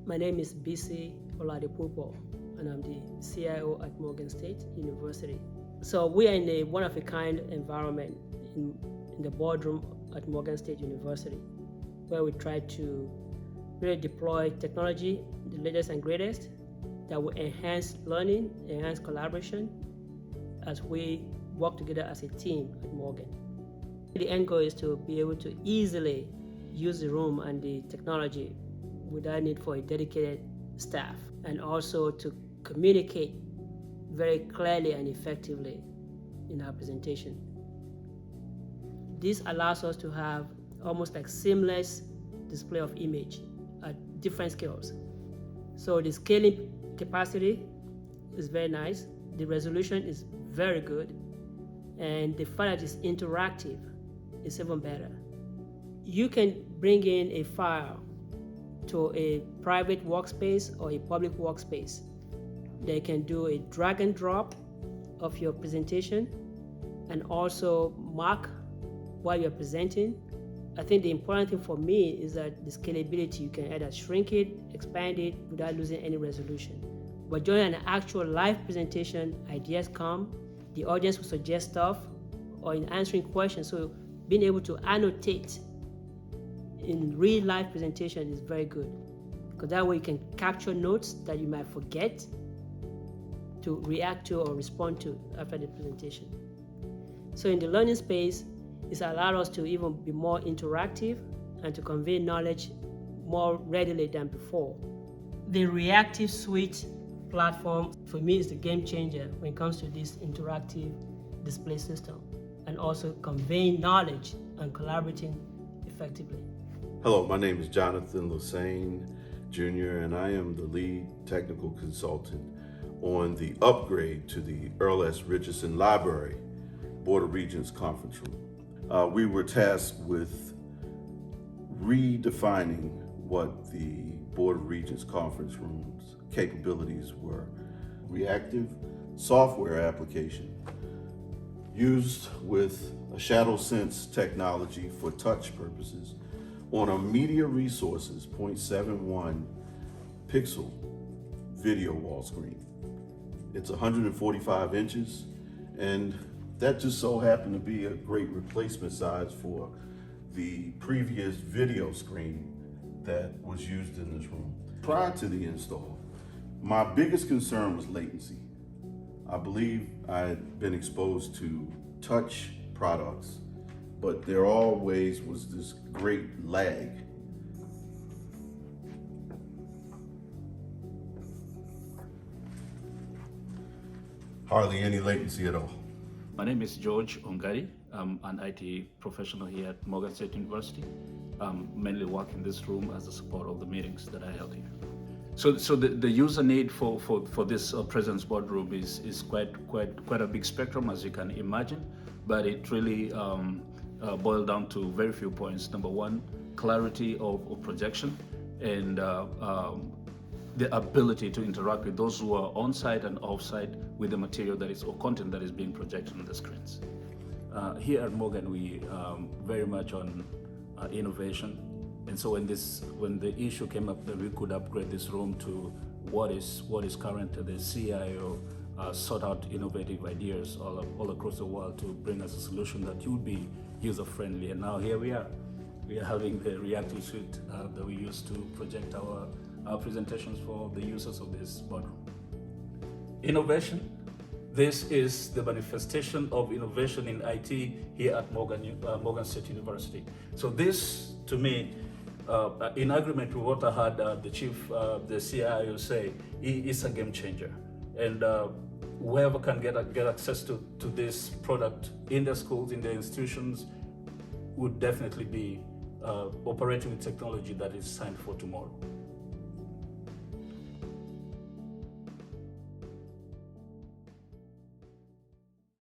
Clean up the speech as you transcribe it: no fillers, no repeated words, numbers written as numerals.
My name is BC Oladipupo, and I'm the CIO at Morgan State University. So we are in a one-of-a-kind environment in the boardroom at Morgan State University, where we try to really deploy technology, the latest and greatest, that will enhance learning, enhance collaboration, as we work together as a team at Morgan. The end goal is to be able to easily use the room and the technology without need for a dedicated staff, and also to communicate very clearly and effectively in our presentation. This allows us to have almost like seamless display of image at different scales. So the scaling capacity is very nice, the resolution is very good, and the fact that it's interactive is even better. You can bring in a file to a private workspace or a public workspace. They can do a drag and drop of your presentation and also mark while you're presenting. I think the important thing for me is that the scalability, you can either shrink it, expand it without losing any resolution. But during an actual live presentation, ideas come, the audience will suggest stuff, or in answering questions, so being able to annotate in real life presentation is very good, because that way you can capture notes that you might forget to react to or respond to after the presentation. So in the learning space, it's allowed us to even be more interactive and to convey knowledge more readily than before. The Reactiv SUITE platform, for me, is the game changer when it comes to this interactive display system, and also conveying knowledge and collaborating effectively. Hello, my name is Jonathan Lassane Jr., and I am the lead technical consultant on the upgrade to the Earl S. Richardson Library Board of Regents conference room. We were tasked with redefining what the Board of Regents conference room's capabilities were. Reactiv software application used with a shadow sense technology for touch purposes on a media resources 0.71 pixel video wall screen. It's 145 inches, and that just so happened to be a great replacement size for the previous video screen that was used in this room. Prior to the install, my biggest concern was latency. I believe I had been exposed to touch products, but there always was this great lag. Hardly any latency at all. My name is George Ongari. I'm an IT professional here at Morgan State University. Mainly work in this room as a support of the meetings that I held here. So the user need for this presence boardroom is quite a big spectrum, as you can imagine, but it really boiled down to very few points. Number one, clarity of projection, and the ability to interact with those who are on-site and off-site with the material that is, or content that is being projected on the screens. Here at Morgan, we very much on innovation, and so when the issue came up that we could upgrade this room to what is current, the CIO sought out innovative ideas all across the world to bring us a solution that would be user-friendly, and now here we are. We are having the Reactiv SUITE that we use to project our presentations for the users of this boardroom. Innovation. This is the manifestation of innovation in IT here at Morgan State University. So this, to me, in agreement with what I had the chief, the CIO say, is a game changer. And whoever can get access to this product in their schools, in their institutions, would definitely be operating with technology that is signed for tomorrow.